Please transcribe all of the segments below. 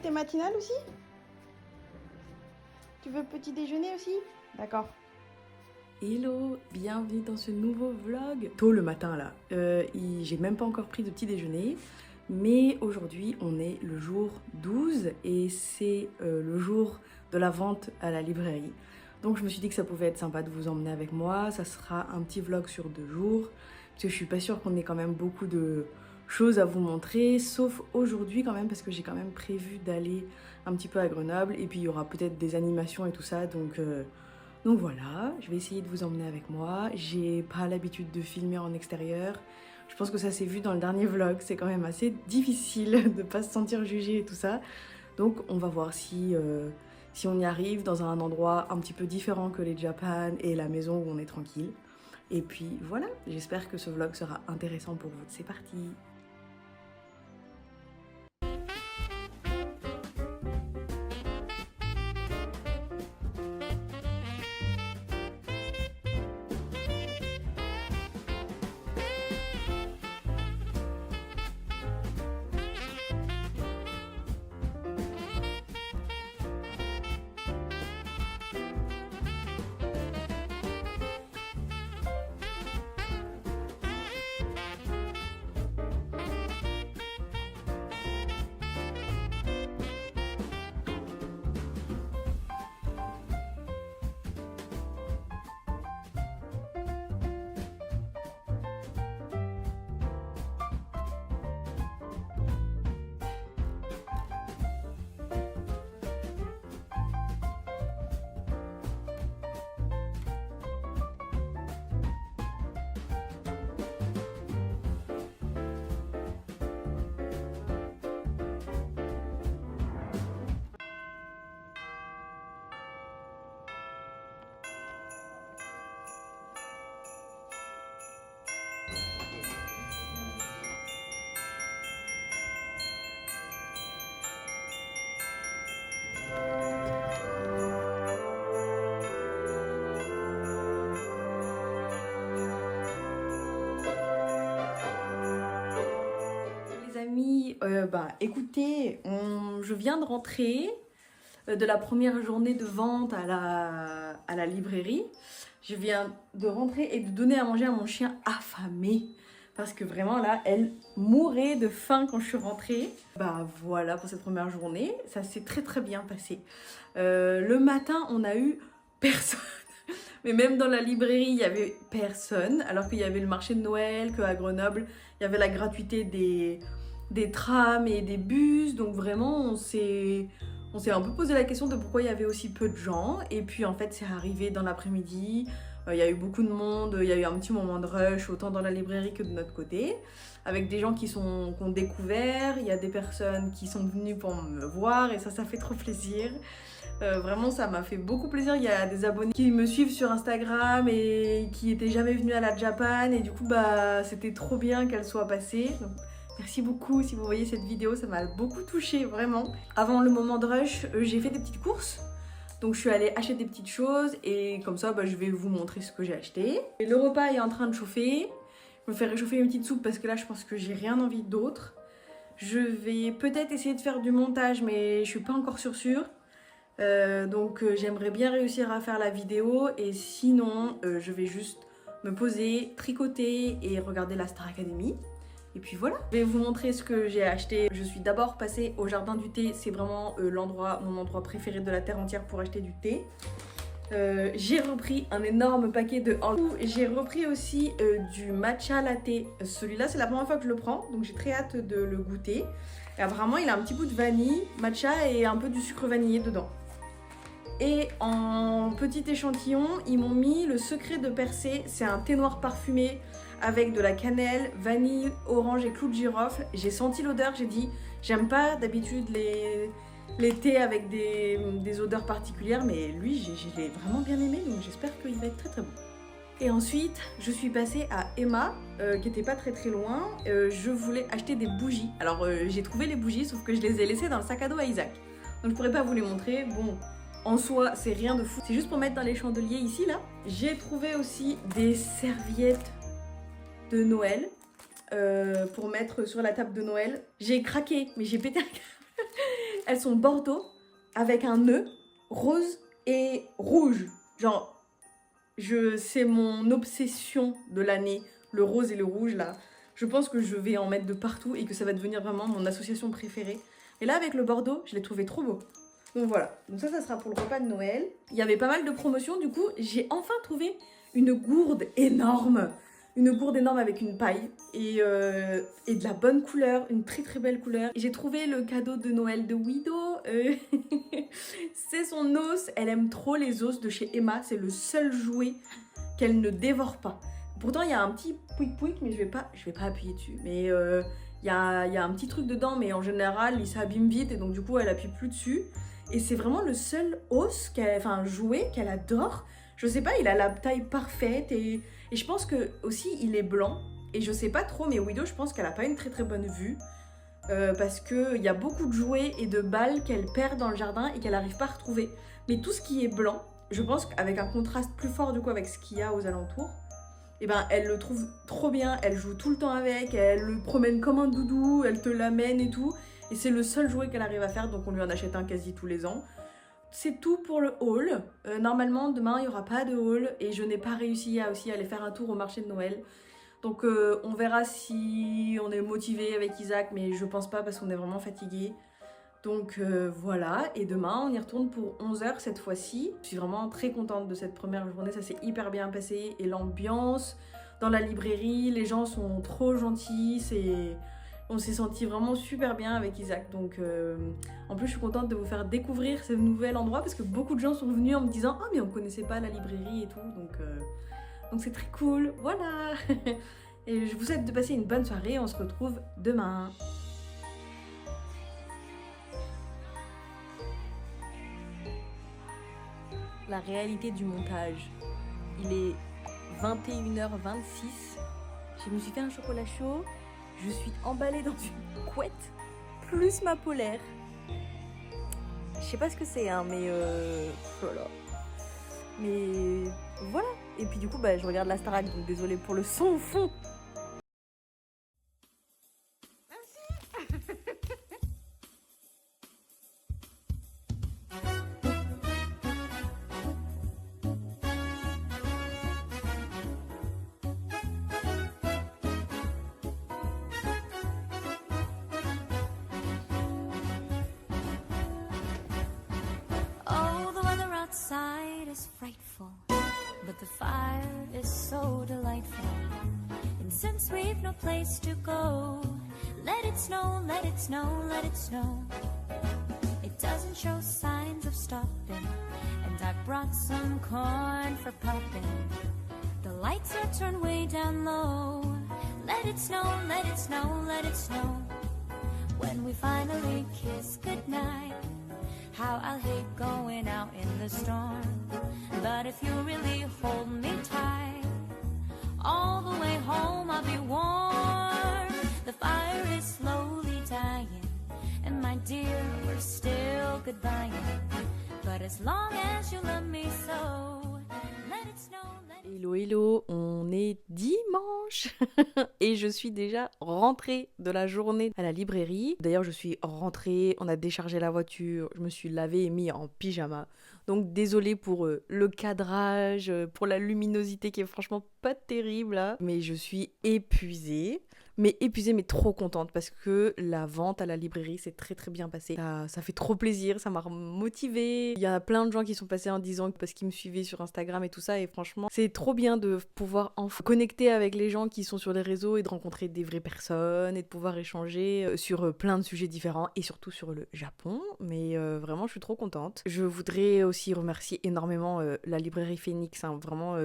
thé matinal aussi? Tu veux petit déjeuner aussi? D'accord. Hello, bienvenue dans ce nouveau vlog. Tôt le matin là, j'ai même pas encore pris de petit déjeuner. Mais aujourd'hui on est le jour 12 et c'est le jour de la vente à la librairie. Donc je me suis dit que ça pouvait être sympa de vous emmener avec moi. Ça sera un petit vlog sur 2 jours. Parce que je suis pas sûre qu'on ait quand même beaucoup de choses à vous montrer. Sauf aujourd'hui quand même parce que j'ai quand même prévu d'aller un petit peu à Grenoble. Et puis il y aura peut-être des animations et tout ça. Donc voilà, je vais essayer de vous emmener avec moi. J'ai pas l'habitude de filmer en extérieur. Je pense que ça s'est vu dans le dernier vlog. C'est quand même assez difficile de pas se sentir jugé et tout ça. Donc on va voir si on y arrive dans un endroit un petit peu différent que les Japan et la maison où on est tranquille. Et puis voilà, j'espère que ce vlog sera intéressant pour vous. C'est parti! Amis, écoutez, je viens de rentrer de la première journée de vente à la librairie. Je viens de rentrer et de donner à manger à mon chien affamé. Parce que vraiment là, elle mourait de faim quand je suis rentrée. Bah voilà pour cette première journée, ça s'est très très bien passé. Le matin, on a eu personne. Mais même dans la librairie, il n'y avait personne. Alors qu'il y avait le marché de Noël, qu'à Grenoble, il y avait la gratuité des trams et des bus. Donc vraiment, on s'est un peu posé la question de pourquoi il y avait aussi peu de gens. Et puis en fait, c'est arrivé dans l'après-midi. Il y a eu beaucoup de monde. Il y a eu un petit moment de rush, autant dans la librairie que de notre côté. Avec des gens qui ont découvert. Il y a des personnes qui sont venues pour me voir. Et ça fait trop plaisir. Vraiment, ça m'a fait beaucoup plaisir. Il y a des abonnés qui me suivent sur Instagram et qui étaient jamais venus à la Japan. Et du coup, c'était trop bien qu'elle soit passée. Donc, merci beaucoup si vous voyez cette vidéo, ça m'a beaucoup touchée, vraiment. Avant le moment de rush, j'ai fait des petites courses. Donc je suis allée acheter des petites choses et comme ça, je vais vous montrer ce que j'ai acheté. Et le repas est en train de chauffer. Je vais me faire réchauffer une petite soupe parce que là, je pense que j'ai rien envie d'autre. Je vais peut-être essayer de faire du montage, mais je suis pas encore sûre. Donc j'aimerais bien réussir à faire la vidéo et sinon je vais juste me poser, tricoter et regarder la Star Academy. Et puis voilà, je vais vous montrer ce que j'ai acheté. Je suis d'abord passée au jardin du thé, c'est vraiment mon endroit préféré de la terre entière pour acheter du thé. J'ai repris un énorme paquet de Oreo. J'ai repris aussi du matcha latte. Celui-là c'est la première fois que je le prends, donc j'ai très hâte de le goûter. Et apparemment il a un petit bout de vanille, matcha et un peu du sucre vanillé dedans. Et en petit échantillon, ils m'ont mis le secret de percer. C'est un thé noir parfumé avec de la cannelle, vanille, orange et clou de girofle. J'ai senti l'odeur, j'ai dit, j'aime pas d'habitude les thés avec des odeurs particulières, mais lui, je l'ai vraiment bien aimé, donc j'espère qu'il va être très très bon. Et ensuite, je suis passée à Emma, qui était pas très très loin. Je voulais acheter des bougies. Alors, j'ai trouvé les bougies, sauf que je les ai laissées dans le sac à dos à Isaac. Donc, je pourrais pas vous les montrer. Bon, en soi, c'est rien de fou. C'est juste pour mettre dans les chandeliers ici, là. J'ai trouvé aussi des serviettes de Noël pour mettre sur la table de Noël. J'ai craqué, mais j'ai pété un câble. elles sont bordeaux avec un nœud rose et rouge. Genre, c'est mon obsession de l'année, le rose et le rouge là. Je pense que je vais en mettre de partout et que ça va devenir vraiment mon association préférée. Et là, avec le bordeaux, je l'ai trouvé trop beau. Donc voilà, donc ça sera pour le repas de Noël. Il y avait pas mal de promotions, du coup, j'ai enfin trouvé une gourde énorme. Une gourde énorme avec une paille et de la bonne couleur, une très très belle couleur. J'ai trouvé le cadeau de Noël de Wido. C'est son os, elle aime trop les os de chez Emma, c'est le seul jouet qu'elle ne dévore pas. Pourtant, il y a un petit pouic-pouic, mais je vais pas appuyer dessus. Mais il y a un petit truc dedans, mais en général, il s'abîme vite et donc du coup, elle appuie plus dessus. Et c'est vraiment le seul os, jouet qu'elle adore. Je sais pas, il a la taille parfaite et je pense que aussi il est blanc. Et je sais pas trop, mais Wido, je pense qu'elle a pas une très très bonne vue. Parce qu'il y a beaucoup de jouets et de balles qu'elle perd dans le jardin et qu'elle n'arrive pas à retrouver. Mais tout ce qui est blanc, je pense qu'avec un contraste plus fort du coup avec ce qu'il y a aux alentours, et ben elle le trouve trop bien, elle joue tout le temps avec, elle le promène comme un doudou, elle te l'amène et tout. Et c'est le seul jouet qu'elle arrive à faire, donc on lui en achète un quasi tous les ans. C'est tout pour le haul. Normalement, demain, il n'y aura pas de haul et je n'ai pas réussi à aussi aller faire un tour au marché de Noël. Donc on verra si on est motivé avec Isaac, mais je pense pas parce qu'on est vraiment fatigué. Donc voilà, et demain on y retourne pour 11h cette fois-ci. Je suis vraiment très contente de cette première journée, ça s'est hyper bien passé. Et l'ambiance dans la librairie, les gens sont trop gentils, on s'est senti vraiment super bien avec Isaac. Donc en plus je suis contente de vous faire découvrir ce nouvel endroit parce que beaucoup de gens sont venus en me disant « Ah mais on connaissait pas la librairie et tout ». Donc c'est très cool, voilà. Et je vous souhaite de passer une bonne soirée, on se retrouve demain. La réalité du montage. Il est 21h26. Je me suis fait un chocolat chaud. Je suis emballée dans une couette plus ma polaire. Je sais pas ce que c'est, hein, mais voilà. Mais voilà. Et puis du coup, je regarde la Starac, donc désolée pour le son au fond. Is frightful, but the fire is so delightful. And since we've no place to go, let it snow, let it snow, let it snow. It doesn't show signs of stopping, and I brought some corn for popping. The lights are turned way down low. Let it snow, let it snow, let it snow. When we finally kiss goodnight, how I'll hate going out in the storm. But if you really hold me tight, all the way home I'll be warm. The fire is slowly dying, and my dear, we're still goodbying. But as long as you love me so, let it snow, let it... Hello, hello, on est dimanche et je suis déjà rentrée de la journée à la librairie. D'ailleurs, je suis rentrée, on a déchargé la voiture, je me suis lavée et mis en pyjama. Donc désolée pour le cadrage, pour la luminosité qui est franchement pas terrible là. Mais je suis épuisée mais trop contente parce que la vente à la librairie s'est très très bien passée. Ça fait trop plaisir, ça m'a motivée. Il y a plein de gens qui sont passés en disant parce qu'ils me suivaient sur Instagram et tout ça et franchement c'est trop bien de pouvoir enfin connecter avec les gens qui sont sur les réseaux et de rencontrer des vraies personnes et de pouvoir échanger sur plein de sujets différents et surtout sur le Japon. Mais vraiment je suis trop contente. Je voudrais aussi remercier énormément la librairie Phoenix, hein, vraiment...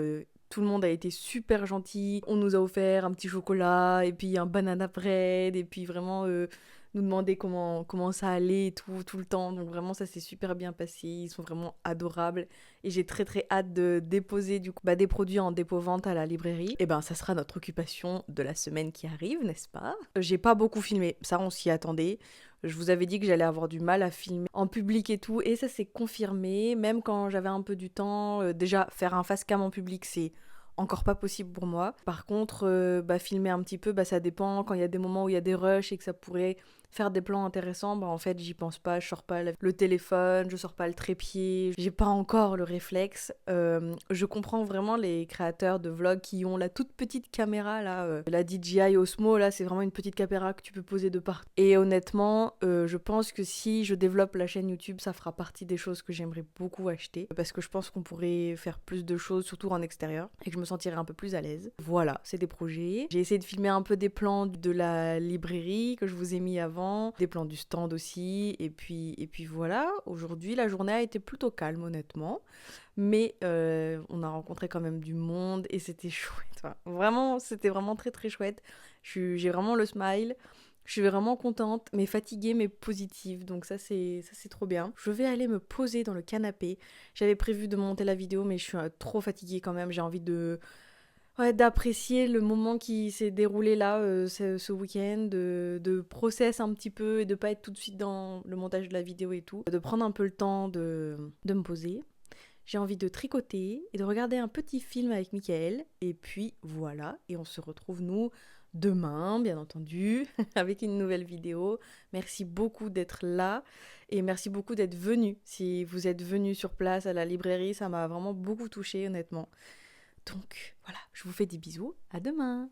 Tout le monde a été super gentil. On nous a offert un petit chocolat et puis un banana bread et puis vraiment nous demander comment ça allait et tout le temps. Donc vraiment ça s'est super bien passé. Ils sont vraiment adorables et j'ai très très hâte de déposer du coup des produits en dépôt-vente à la librairie. Et ça sera notre occupation de la semaine qui arrive, n'est-ce pas? J'ai pas beaucoup filmé, ça on s'y attendait. Je vous avais dit que j'allais avoir du mal à filmer en public et tout, et ça s'est confirmé. Même quand j'avais un peu du temps, déjà faire un face cam en public, c'est encore pas possible pour moi. Par contre, filmer un petit peu, ça dépend. Quand il y a des moments où il y a des rushs et que ça pourrait faire des plans intéressants, en fait j'y pense pas, je sors pas le téléphone, je sors pas le trépied, j'ai pas encore le réflexe. Je comprends vraiment les créateurs de vlogs qui ont la toute petite caméra là, la DJI Osmo là, c'est vraiment une petite caméra que tu peux poser de partout. Et honnêtement, je pense que si je développe la chaîne YouTube, ça fera partie des choses que j'aimerais beaucoup acheter, parce que je pense qu'on pourrait faire plus de choses, surtout en extérieur, et que je me sentirais un peu plus à l'aise. Voilà, c'est des projets. J'ai essayé de filmer un peu des plans de la librairie que je vous ai mis avant, des plans du stand aussi, et puis voilà. Aujourd'hui, la journée a été plutôt calme, honnêtement, mais on a rencontré quand même du monde et c'était chouette. Enfin, vraiment, c'était vraiment très très chouette. J'ai vraiment le smile. Je suis vraiment contente, mais fatiguée, mais positive. Donc ça c'est trop bien. Je vais aller me poser dans le canapé. J'avais prévu de monter la vidéo, mais je suis trop fatiguée quand même. J'ai envie d'apprécier le moment qui s'est déroulé là, ce week-end, de process un petit peu et de pas être tout de suite dans le montage de la vidéo et tout. De prendre un peu le temps de me poser. J'ai envie de tricoter et de regarder un petit film avec Mickaël. Et puis voilà, et on se retrouve nous demain, bien entendu, avec une nouvelle vidéo. Merci beaucoup d'être là et merci beaucoup d'être venu. Si vous êtes venu sur place à la librairie, ça m'a vraiment beaucoup touchée, honnêtement. Donc voilà, je vous fais des bisous, à demain.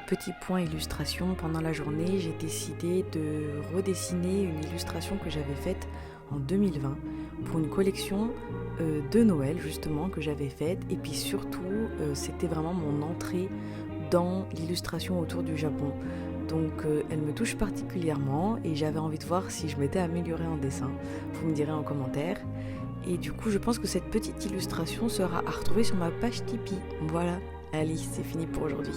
Petit point illustration, pendant la journée, j'ai décidé de redessiner une illustration que j'avais faite en 2020 pour une collection de Noël justement que j'avais faite, et puis surtout c'était vraiment mon entrée dans l'illustration autour du Japon. Donc elle me touche particulièrement et j'avais envie de voir si je m'étais améliorée en dessin. Vous me direz en commentaire. Et du coup je pense que cette petite illustration sera à retrouver sur ma page Tipeee. Voilà, allez, c'est fini pour aujourd'hui.